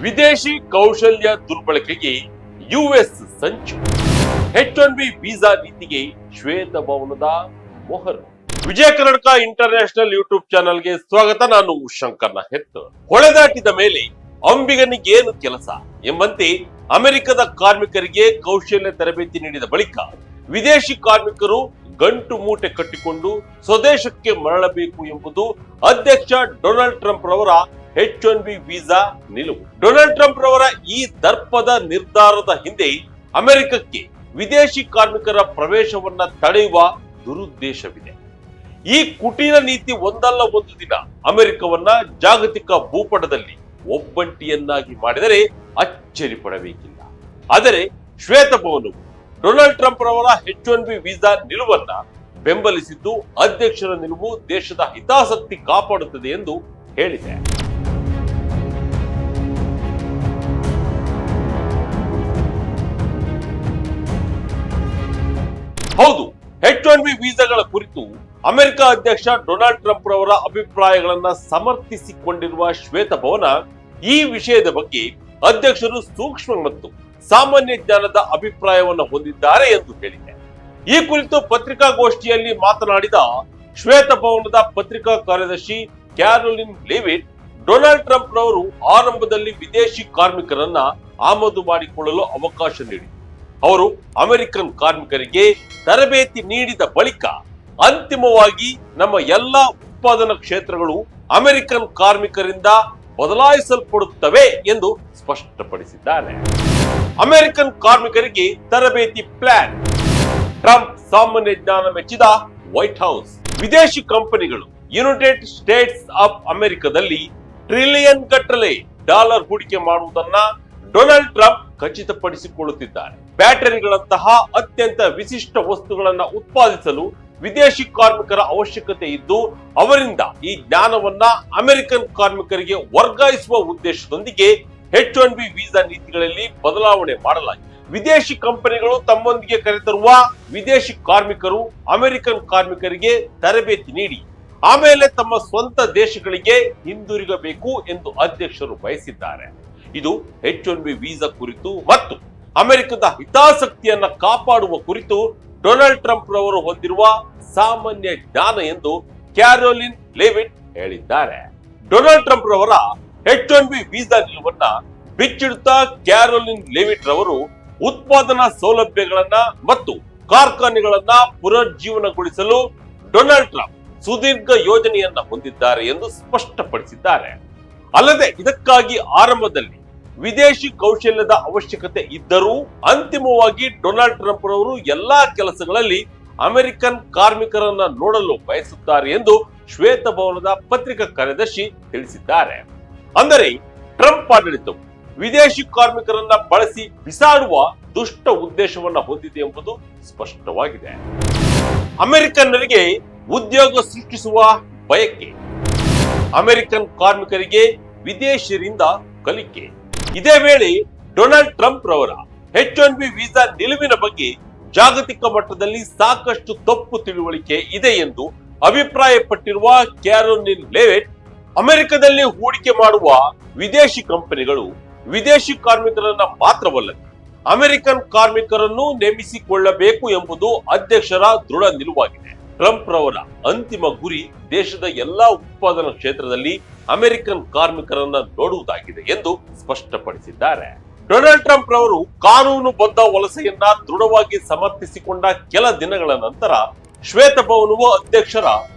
ವಿದೇಶಿ ಕೌಶಲ್ಯ ದುರ್ಬಳಕೆಗೆ ಯುಎಸ್ ಸಂಚು. H1B ವೀಸಾ ನೀತಿಗೆ ಶ್ವೇತಭವನದ ಮೊಹರು. ವಿಜಯ ಕರ್ನಾಟಕ ಇಂಟರ್ನ್ಯಾಷನಲ್ ಯೂಟ್ಯೂಬ್ ಚಾನೆಲ್ಗೆ ಸ್ವಾಗತ. ನಾನು ಶಂಕರ್ನ ಹೆತ್ತು. ಹೊಳೆದಾಟಿದ ಮೇಲೆ ಅಂಬಿಗನಿಗೇನು ಕೆಲಸ ಎಂಬಂತೆ ಅಮೆರಿಕದ ಕಾರ್ಮಿಕರಿಗೆ ಕೌಶಲ್ಯ ತರಬೇತಿ ನೀಡಿದ ಬಳಿಕ ವಿದೇಶಿ ಕಾರ್ಮಿಕರು ಗಂಟು ಮೂಟೆ ಕಟ್ಟಿಕೊಂಡು ಸ್ವದೇಶಕ್ಕೆ ಮರಳಬೇಕು ಎಂಬುದು ಅಧ್ಯಕ್ಷ ಡೊನಾಲ್ಡ್ ಟ್ರಂಪ್ ರವರ H1B ವೀಸಾ ನಿಲುವು. ಡೊನಾಲ್ಡ್ ಟ್ರಂಪ್ ರವರ ಈ ದರ್ಪದ ನಿರ್ಧಾರದ ಹಿಂದೆ ಅಮೆರಿಕಕ್ಕೆ ವಿದೇಶಿ ಕಾರ್ಮಿಕರ ಪ್ರವೇಶವನ್ನ ತಡೆಯುವ ದುರುದ್ದೇಶವಿದೆ. ಈ ಕುಟೀರ ನೀತಿ ಒಂದಲ್ಲ ಒಂದು ದಿನ ಅಮೆರಿಕವನ್ನ ಜಾಗತಿಕ ಭೂಪಟದಲ್ಲಿ ಒಬ್ಬಂಟಿಯನ್ನಾಗಿ ಮಾಡಿದರೆ ಅಚ್ಚರಿ ಪಡಬೇಕಿಲ್ಲ. ಆದರೆ ಶ್ವೇತಭವನವು ಡೊನಾಲ್ಡ್ ಟ್ರಂಪ್ ರವರ H1B ವೀಸಾ ನಿಲುವನ್ನ ಬೆಂಬಲಿಸಿದ್ದು ಅಧ್ಯಕ್ಷರ ನಿಲುವು ದೇಶದ ಹಿತಾಸಕ್ತಿ ಕಾಪಾಡುತ್ತದೆ ಎಂದು ಹೇಳಿದೆ. ಹೌದು, H1B ವೀಸಾಗಳ ಕುರಿತು ಅಮೆರಿಕ ಅಧ್ಯಕ್ಷ ಡೊನಾಲ್ಡ್ ಟ್ರಂಪ್ ರವರ ಅಭಿಪ್ರಾಯಗಳನ್ನ ಸಮರ್ಥಿಸಿಕೊಂಡಿರುವ ಶ್ವೇತಭವನ ಈ ವಿಷಯದ ಬಗ್ಗೆ ಅಧ್ಯಕ್ಷರು ಸೂಕ್ಷ್ಮ ಮತ್ತು ಸಾಮಾನ್ಯ ಜ್ಞಾನದ ಅಭಿಪ್ರಾಯವನ್ನು ಹೊಂದಿದ್ದಾರೆ ಎಂದು ಹೇಳಿದೆ. ಈ ಕುರಿತು ಪತ್ರಿಕಾಗೋಷ್ಠಿಯಲ್ಲಿ ಮಾತನಾಡಿದ ಶ್ವೇತಭವನದ ಪತ್ರಿಕಾ ಕಾರ್ಯದರ್ಶಿ ಕ್ಯಾರೋಲಿನ್ ಲೆವಿಟ್, ಡೊನಾಲ್ಡ್ ಟ್ರಂಪ್ ರವರು ಆರಂಭದಲ್ಲಿ ವಿದೇಶಿ ಕಾರ್ಮಿಕರನ್ನ ಆಮದು ಮಾಡಿಕೊಳ್ಳಲು ಅವಕಾಶ ನೀಡಿದರು. ಅವರು ಅಮೆರಿಕನ್ ಕಾರ್ಮಿಕರಿಗೆ ತರಬೇತಿ ನೀಡಿದ ಬಳಿಕ ಅಂತಿಮವಾಗಿ ನಮ್ಮ ಎಲ್ಲಾ ಉತ್ಪಾದನಾ ಕ್ಷೇತ್ರಗಳು ಅಮೆರಿಕನ್ ಕಾರ್ಮಿಕರಿಂದ ಬದಲಾಯಿಸಲ್ಪಡುತ್ತವೆ ಎಂದು ಸ್ಪಷ್ಟಪಡಿಸಿದ್ದಾರೆ. ಅಮೆರಿಕನ್ ಕಾರ್ಮಿಕರಿಗೆ ತರಬೇತಿ ಪ್ಲಾನ್. ಟ್ರಂಪ್ ಸಾಮಾನ್ಯ ಜ್ಞಾನ ಮೆಚ್ಚಿದ ವೈಟ್ ಹೌಸ್. ವಿದೇಶಿ ಕಂಪನಿಗಳು ಯುನೈಟೆಡ್ ಸ್ಟೇಟ್ಸ್ ಆಫ್ ಅಮೆರಿಕದಲ್ಲಿ ಟ್ರಿಲಿಯನ್ ಗಟ್ಟಲೆ ಡಾಲರ್ ಹೂಡಿಕೆ ಮಾಡುವುದನ್ನ ಡೊನಾಲ್ಡ್ ಟ್ರಂಪ್ ಖಚಿತಪಡಿಸಿಕೊಳ್ಳುತ್ತಿದ್ದಾರೆ. ಬ್ಯಾಟರಿಗಳಂತಹ ಅತ್ಯಂತ ವಿಶಿಷ್ಟ ವಸ್ತುಗಳನ್ನ ಉತ್ಪಾದಿಸಲು ವಿದೇಶಿ ಕಾರ್ಮಿಕರ ಅವಶ್ಯಕತೆ ಇದ್ದು ಅವರಿಂದ ಈ ಜ್ಞಾನವನ್ನ ಅಮೆರಿಕನ್ ಕಾರ್ಮಿಕರಿಗೆ ವರ್ಗಾಯಿಸುವ ಉದ್ದೇಶದೊಂದಿಗೆ H1B ವೀಸಾ ನೀತಿಗಳಲ್ಲಿ ಬದಲಾವಣೆ ಮಾಡಲಾಗಿದೆ. ವಿದೇಶಿ ಕಂಪನಿಗಳು ತಮ್ಮೊಂದಿಗೆ ಕರೆತರುವ ವಿದೇಶಿ ಕಾರ್ಮಿಕರು ಅಮೆರಿಕನ್ ಕಾರ್ಮಿಕರಿಗೆ ತರಬೇತಿ ನೀಡಿ ಆಮೇಲೆ ತಮ್ಮ ಸ್ವಂತ ದೇಶಗಳಿಗೆ ಹಿಂದಿರುಗಬೇಕು ಎಂದು ಅಧ್ಯಕ್ಷರು ಬಯಸಿದ್ದಾರೆ. ಇದು H1B ವೀಸಾ ಕುರಿತು ಮತ್ತು ಅಮೆರಿಕದ ಹಿತಾಸಕ್ತಿಯನ್ನ ಕಾಪಾಡುವ ಕುರಿತು ಡೊನಾಲ್ಡ್ ಟ್ರಂಪ್ ರವರು ಹೊಂದಿರುವ ಸಾಮಾನ್ಯ ಜ್ಞಾನ ಎಂದು ಕ್ಯಾರೋಲಿನ್ ಲೆವಿಟ್ ಹೇಳಿದ್ದಾರೆ. ಡೊನಾಲ್ಡ್ ಟ್ರಂಪ್ ರವರ H1B ವೀಸಾ ನಿಲುವನ್ನ ಬಿಚ್ಚಿಡುತ್ತಾ ಕ್ಯಾರೋಲಿನ್ ಲೆವಿಟ್ ರವರು ಉತ್ಪಾದನಾ ಸೌಲಭ್ಯಗಳನ್ನ ಮತ್ತು ಕಾರ್ಖಾನೆಗಳನ್ನ ಪುನರ್ಜೀವನಗೊಳಿಸಲು ಡೊನಾಲ್ಡ್ ಟ್ರಂಪ್ ಸುದೀರ್ಘ ಯೋಜನೆಯನ್ನ ಹೊಂದಿದ್ದಾರೆ ಎಂದು ಸ್ಪಷ್ಟಪಡಿಸಿದ್ದಾರೆ. ಅಲ್ಲದೆ ಇದಕ್ಕಾಗಿ ಆರಂಭದಲ್ಲಿ ವಿದೇಶಿ ಕೌಶಲ್ಯದ ಅವಶ್ಯಕತೆ ಇದ್ದರೂ ಅಂತಿಮವಾಗಿ ಡೊನಾಲ್ಡ್ ಟ್ರಂಪ್ ರವರು ಎಲ್ಲಾ ಕೆಲಸಗಳಲ್ಲಿ ಅಮೆರಿಕನ್ ಕಾರ್ಮಿಕರನ್ನ ನೋಡಲು ಬಯಸುತ್ತಾರೆ ಎಂದು ಶ್ವೇತಭವನದ ಪತ್ರಿಕಾ ಕಾರ್ಯದರ್ಶಿ ತಿಳಿಸಿದ್ದಾರೆ. ಅಂದರೆ ಟ್ರಂಪ್ ಆಡಳಿತವು ವಿದೇಶಿ ಕಾರ್ಮಿಕರನ್ನ ಬಳಸಿ ಬಿಸಾಡುವ ದುಷ್ಟ ಉದ್ದೇಶವನ್ನ ಹೊಂದಿದೆ ಎಂಬುದು ಸ್ಪಷ್ಟವಾಗಿದೆ. ಅಮೆರಿಕನ್ನರಿಗೆ ಉದ್ಯೋಗ ಸೃಷ್ಟಿಸುವ ಬಯಕೆ, ಅಮೆರಿಕನ್ ಕಾರ್ಮಿಕರಿಗೆ ವಿದೇಶಿಯರಿಂದ ಕಲಿಕೆ. ಇದೇ ವೇಳೆ ಡೊನಾಲ್ಡ್ ಟ್ರಂಪ್ ರವರ H1B ವೀಸಾ ನಿಲುವಿನ ಬಗ್ಗೆ ಜಾಗತಿಕ ಮಟ್ಟದಲ್ಲಿ ಸಾಕಷ್ಟು ತಪ್ಪು ತಿಳುವಳಿಕೆ ಇದೆ ಎಂದು ಅಭಿಪ್ರಾಯಪಟ್ಟಿರುವ ಕ್ಯಾರೋಲಿನ್ ಲೆವಿಟ್, ಅಮೆರಿಕದಲ್ಲಿ ಹೂಡಿಕೆ ಮಾಡುವ ವಿದೇಶಿ ಕಂಪನಿಗಳು ವಿದೇಶಿ ಕಾರ್ಮಿಕರನ್ನ ಮಾತ್ರವಲ್ಲದೆ ಅಮೆರಿಕನ್ ಕಾರ್ಮಿಕರನ್ನು ನೇಮಿಸಿಕೊಳ್ಳಬೇಕು ಎಂಬುದು ಅಧ್ಯಕ್ಷರ ದೃಢ ನಿಲುವಾಗಿದೆ. ಟ್ರಂಪ್ ರವರ ಅಂತಿಮ ಗುರಿ ದೇಶದ ಎಲ್ಲಾ ಉತ್ಪಾದನಾ ಕ್ಷೇತ್ರದಲ್ಲಿ ಅಮೆರಿಕನ್ ಕಾರ್ಮಿಕರನ್ನ ನೋಡುವುದಾಗಿದೆ ಎಂದು ಸ್ಪಷ್ಟಪಡಿಸಿದ್ದಾರೆ. ಡೊನಾಲ್ಡ್ ಟ್ರಂಪ್ ರವರು ಕಾನೂನುಬದ್ಧ ವಲಸೆಯನ್ನ ದೃಢವಾಗಿ ಸಮರ್ಥಿಸಿಕೊಂಡ ಕೆಲ ದಿನಗಳ ನಂತರ ಶ್ವೇತಭವನವು ಅಧ್ಯಕ್ಷರ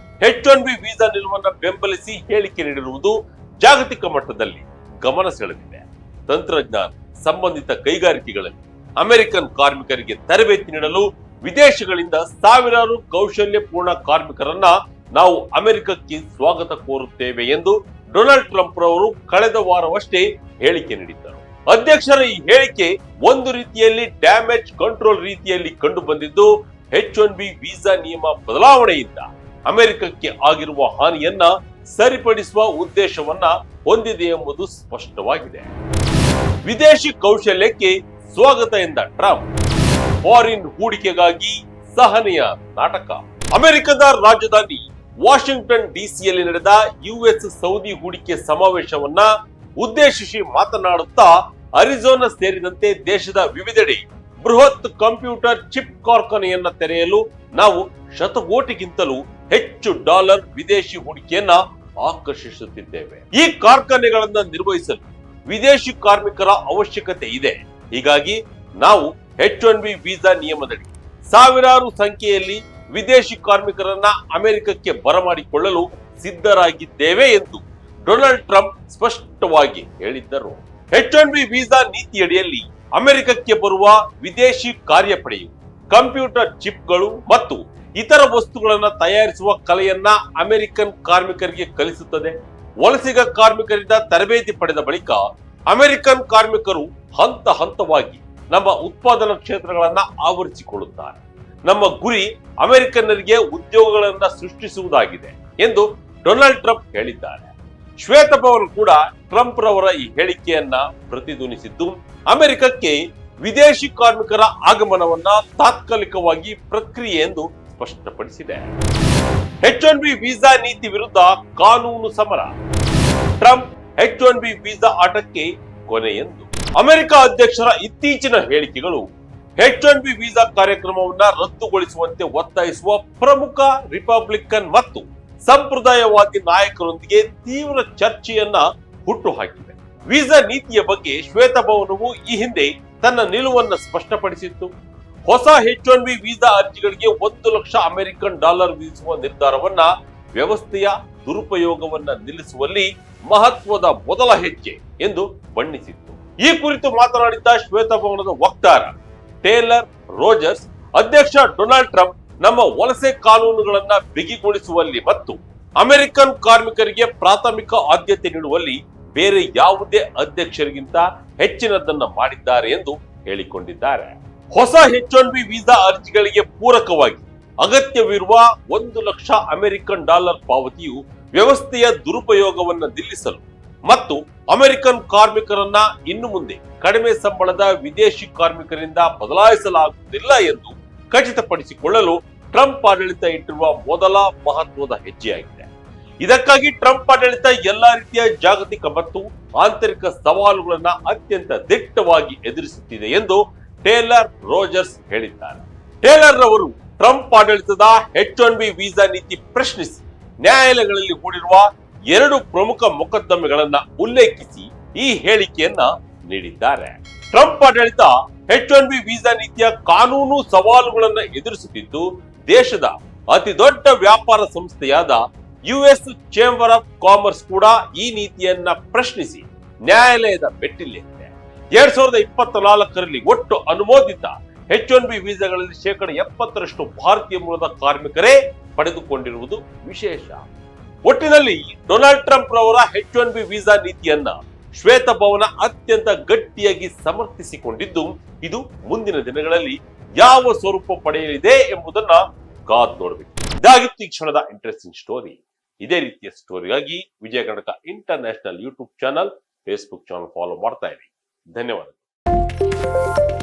H1B ವೀಸಾ ನಿಲುವನ್ನ ಬೆಂಬಲಿಸಿ ಹೇಳಿಕೆ ನೀಡಿರುವುದು ಜಾಗತಿಕ ಮಟ್ಟದಲ್ಲಿ ಗಮನ ಸೆಳೆದಿದೆ. ತಂತ್ರಜ್ಞಾನ ಸಂಬಂಧಿತ ಕೈಗಾರಿಕೆಗಳಲ್ಲಿ ಅಮೆರಿಕನ್ ಕಾರ್ಮಿಕರಿಗೆ ತರಬೇತಿ ನೀಡಲು ವಿದೇಶಗಳಿಂದ ಸಾವಿರಾರು ಕೌಶಲ್ಯಪೂರ್ಣ ಕಾರ್ಮಿಕರನ್ನ ನಾವು ಅಮೆರಿಕಕ್ಕೆ ಸ್ವಾಗತ ಕೋರುತ್ತೇವೆ ಎಂದು ಡೊನಾಲ್ಡ್ ಟ್ರಂಪ್ ರವರು ಕಳೆದ ವಾರವಷ್ಟೇ ಹೇಳಿಕೆ ನೀಡಿದ್ದರು. ಅಧ್ಯಕ್ಷರ ಈ ಹೇಳಿಕೆ ಒಂದು ರೀತಿಯಲ್ಲಿ ಡ್ಯಾಮೇಜ್ ಕಂಟ್ರೋಲ್ ರೀತಿಯಲ್ಲಿ ಕಂಡು ಬಂದಿದ್ದು H1B ವೀಸಾ ನಿಯಮ ಬದಲಾವಣೆಯಿಂದ ಅಮೆರಿಕಕ್ಕೆ ಆಗಿರುವ ಹಾನಿಯನ್ನ ಸರಿಪಡಿಸುವ ಉದ್ದೇಶವನ್ನ ಹೊಂದಿದೆ ಎಂಬುದು ಸ್ಪಷ್ಟವಾಗಿದೆ. ವಿದೇಶಿ ಕೌಶಲ್ಯಕ್ಕೆ ಸ್ವಾಗತ ಎಂದ ಟ್ರಂಪ್ ಫಾರಿನ್ ಹೂಡಿಕೆಗಾಗಿ ಸಹನೆಯ ನಾಟಕ. ಅಮೆರಿಕದ ರಾಜಧಾನಿ ವಾಷಿಂಗ್ಟನ್ ಡಿಸಿಯಲ್ಲಿ ನಡೆದ ಯುಎಸ್ ಸೌದಿ ಹೂಡಿಕೆ ಸಮಾವೇಶವನ್ನ ಉದ್ದೇಶಿಸಿ ಮಾತನಾಡುತ್ತಾ ಅರಿಜೋನಾ ಸೇರಿದಂತೆ ದೇಶದ ವಿವಿಧೆಡೆ ಬೃಹತ್ ಕಂಪ್ಯೂಟರ್ ಚಿಪ್ ಕಾರ್ಖಾನೆಯನ್ನ ತೆರೆಯಲು ನಾವು ಶತಕೋಟಿಗಿಂತಲೂ ಹೆಚ್ಚು ಡಾಲರ್ ವಿದೇಶಿ ಹೂಡಿಕೆಯನ್ನ ಆಕರ್ಷಿಸುತ್ತಿದ್ದೇವೆ. ಈ ಕಾರ್ಖಾನೆಗಳನ್ನ ನಿರ್ವಹಿಸಲು ವಿದೇಶಿ ಕಾರ್ಮಿಕರ ಅವಶ್ಯಕತೆ ಇದೆ. ಹೀಗಾಗಿ ನಾವು H1B ವೀಸಾ ನಿಯಮದಡಿ ಸಾವಿರಾರು ಸಂಖ್ಯೆಯಲ್ಲಿ ವಿದೇಶಿ ಕಾರ್ಮಿಕರನ್ನ ಅಮೆರಿಕಕ್ಕೆ ಬರಮಾಡಿಕೊಳ್ಳಲು ಸಿದ್ಧರಾಗಿದ್ದೇವೆ ಎಂದು ಡೊನಾಲ್ಡ್ ಟ್ರಂಪ್ ಸ್ಪಷ್ಟವಾಗಿ ಹೇಳಿದ್ದರು. H1B ವೀಸಾ ನೀತಿಯಡಿಯಲ್ಲಿ ಅಮೆರಿಕಕ್ಕೆ ಬರುವ ವಿದೇಶಿ ಕಾರ್ಯಪಡೆಯು ಕಂಪ್ಯೂಟರ್ ಚಿಪ್ಗಳು ಮತ್ತು ಇತರ ವಸ್ತುಗಳನ್ನು ತಯಾರಿಸುವ ಕಲೆಯನ್ನ ಅಮೆರಿಕನ್ ಕಾರ್ಮಿಕರಿಗೆ ಕಲಿಸುತ್ತದೆ. ವಲಸಿಗ ಕಾರ್ಮಿಕರಿಂದ ತರಬೇತಿ ಪಡೆದ ಬಳಿಕ ಅಮೆರಿಕನ್ ಕಾರ್ಮಿಕರು ಹಂತ ಹಂತವಾಗಿ ನಮ್ಮ ಉತ್ಪಾದನಾ ಕ್ಷೇತ್ರಗಳನ್ನ ಆವರಿಸಿಕೊಳ್ಳುತ್ತಾರೆ. ನಮ್ಮ ಗುರಿ ಅಮೆರಿಕನ್ನರಿಗೆ ಉದ್ಯೋಗಗಳನ್ನ ಸೃಷ್ಟಿಸುವುದಾಗಿದೆ ಎಂದು ಡೊನಾಲ್ಡ್ ಟ್ರಂಪ್ ಹೇಳಿದ್ದಾರೆ. ಶ್ವೇತಭವನ ಕೂಡ ಟ್ರಂಪ್ ರವರ ಈ ಹೇಳಿಕೆಯನ್ನ ಪ್ರತಿಧ್ವನಿಸಿದ್ದು, ಅಮೆರಿಕಕ್ಕೆ ವಿದೇಶಿ ಕಾರ್ಮಿಕರ ಆಗಮನವನ್ನ ತಾತ್ಕಾಲಿಕವಾಗಿ ಪ್ರಕ್ರಿಯೆ ಎಂದು ಸ್ಪಷ್ಟಪಡಿಸಿದೆ. H1B ವೀಸಾ ನೀತಿ ವಿರುದ್ಧ ಕಾನೂನು ಸಮರ. ಟ್ರಂಪ್ H1B ವೀಸಾ ಆಟಕ್ಕೆ ಕೊನೆ ಎಂದು ಅಮೆರಿಕ ಅಧ್ಯಕ್ಷರ ಇತ್ತೀಚಿನ ಹೇಳಿಕೆಗಳು H1B ವೀಸಾ ಕಾರ್ಯಕ್ರಮವನ್ನ ರದ್ದುಗೊಳಿಸುವಂತೆ ಒತ್ತಾಯಿಸುವ ಪ್ರಮುಖ ರಿಪಬ್ಲಿಕನ್ ಮತ್ತು ಸಂಪ್ರದಾಯವಾದಿ ನಾಯಕರೊಂದಿಗೆ ತೀವ್ರ ಚರ್ಚೆಯನ್ನ ಹುಟ್ಟುಹಾಕಿವೆ. ವೀಸಾ ನೀತಿಯ ಬಗ್ಗೆ ಶ್ವೇತಭವನವು ಈ ಹಿಂದೆ ತನ್ನ ನಿಲುವನ್ನು ಸ್ಪಷ್ಟಪಡಿಸಿತ್ತು. ಹೊಸ H1B ವೀಸಾ ಅರ್ಜಿಗಳಿಗೆ 1 ಲಕ್ಷ ಅಮೆರಿಕನ್ ಡಾಲರ್ ವಿಧಿಸುವ ನಿರ್ಧಾರವನ್ನ ವ್ಯವಸ್ಥೆಯ ದುರುಪಯೋಗವನ್ನ ನಿಲ್ಲಿಸುವಲ್ಲಿ ಮಹತ್ವದ ಮೊದಲ ಹೆಜ್ಜೆ ಎಂದು ಬಣ್ಣಿಸಿತ್ತು. ಈ ಕುರಿತು ಮಾತನಾಡಿದ್ದ ಶ್ವೇತಭವನದ ವಕ್ತಾರ ಟೇಲರ್ ರೋಜರ್ಸ್, ಅಧ್ಯಕ್ಷ ಡೊನಾಲ್ಡ್ ಟ್ರಂಪ್ ನಮ್ಮ ವಲಸೆ ಕಾನೂನುಗಳನ್ನ ಬಿಗಿಗೊಳಿಸುವಲ್ಲಿ ಮತ್ತು ಅಮೆರಿಕನ್ ಕಾರ್ಮಿಕರಿಗೆ ಪ್ರಾಥಮಿಕ ಆದ್ಯತೆ ನೀಡುವಲ್ಲಿ ಬೇರೆ ಯಾವುದೇ ಅಧ್ಯಕ್ಷರಿಗಿಂತ ಹೆಚ್ಚಿನದನ್ನ ಮಾಡಿದ್ದಾರೆ ಎಂದು ಹೇಳಿಕೊಂಡಿದ್ದಾರೆ. ಹೊಸ H1B ವೀಸಾ ಅರ್ಜಿಗಳಿಗೆ ಪೂರಕವಾಗಿ ಅಗತ್ಯವಿರುವ 1 ಲಕ್ಷ ಅಮೆರಿಕನ್ ಡಾಲರ್ ಪಾವತಿಯು ವ್ಯವಸ್ಥೆಯ ದುರುಪಯೋಗವನ್ನು ನಿಲ್ಲಿಸಲು ಮತ್ತು ಅಮೆರಿಕನ್ ಕಾರ್ಮಿಕರನ್ನ ಇನ್ನು ಮುಂದೆ ಕಡಿಮೆ ಸಂಬಳದ ವಿದೇಶಿ ಕಾರ್ಮಿಕರಿಂದ ಬದಲಾಯಿಸಲಾಗುವುದಿಲ್ಲ ಎಂದು ಖಚಿತಪಡಿಸಿಕೊಳ್ಳಲು ಟ್ರಂಪ್ ಆಡಳಿತ ಇಟ್ಟಿರುವ ಮೊದಲ ಮಹತ್ವದ ಹೆಜ್ಜೆಯಾಗಿದೆ. ಇದಕ್ಕಾಗಿ ಟ್ರಂಪ್ ಆಡಳಿತ ಎಲ್ಲಾ ರೀತಿಯ ಜಾಗತಿಕ ಮತ್ತು ಆಂತರಿಕ ಸವಾಲುಗಳನ್ನ ಅತ್ಯಂತ ದಿಟ್ಟವಾಗಿ ಎದುರಿಸುತ್ತಿದೆ ಎಂದು ಟೇಲರ್ ರೋಜರ್ಸ್ ಹೇಳಿದ್ದಾರೆ. ಟೇಲರ್ ರವರು ಟ್ರಂಪ್ ಆಡಳಿತದ H1B ವೀಸಾ ನೀತಿ ಪ್ರಶ್ನಿಸಿ ನ್ಯಾಯಾಲಯಗಳಲ್ಲಿ ಹೂಡಿರುವ 2 ಪ್ರಮುಖ ಮೊಕದ್ದಮೆಗಳನ್ನ ಉಲ್ಲೇಖಿಸಿ ಈ ಹೇಳಿಕೆಯನ್ನ ನೀಡಿದ್ದಾರೆ. ಟ್ರಂಪ್ ಆಡಳಿತ H1B ವೀಸಾ ನೀತಿಯ ಕಾನೂನು ಸವಾಲುಗಳನ್ನ ಎದುರಿಸುತ್ತಿದ್ದು, ದೇಶದ ಅತಿ ದೊಡ್ಡ ವ್ಯಾಪಾರ ಸಂಸ್ಥೆಯಾದ US ಚೇಂಬರ್ ಆಫ್ ಕಾಮರ್ಸ್ ಕೂಡ ಈ ನೀತಿಯನ್ನ ಪ್ರಶ್ನಿಸಿ ನ್ಯಾಯಾಲಯದ ಮೆಟ್ಟಿಲೇರಿದೆ. 2024ರಲ್ಲಿ ಒಟ್ಟು ಅನುಮೋದಿತ H1B ವೀಸಾಗಳಲ್ಲಿ 70% ಭಾರತೀಯ ಮೂಲದ ಕಾರ್ಮಿಕರೇ ಪಡೆದುಕೊಂಡಿರುವುದು ವಿಶೇಷ. ಒಟ್ಟಿನಲ್ಲಿ ಡೊನಾಲ್ಡ್ ಟ್ರಂಪ್ ರವರ H1B ವೀಸಾ ನೀತಿಯನ್ನ ಶ್ವೇತಭವನ ಅತ್ಯಂತ ಗಟ್ಟಿಯಾಗಿ ಸಮರ್ಥಿಸಿಕೊಂಡಿದ್ದು, ಇದು ಮುಂದಿನ ದಿನಗಳಲ್ಲಿ ಯಾವ ಸ್ವರೂಪ ಪಡೆಯಲಿದೆ ಎಂಬುದನ್ನ ಕಾದು ನೋಡಬೇಕು. ಇದಾಗಿತ್ತು ಈ ಕ್ಷಣದ ಇಂಟ್ರೆಸ್ಟಿಂಗ್ ಸ್ಟೋರಿ. ಇದೇ ರೀತಿಯ ಸ್ಟೋರಿಗಾಗಿ Vijaya Karnataka international YouTube channel, Facebook channel follow ಮಾಡ್ತಾ ಇರಿ. ಧನ್ಯವಾದಗಳು.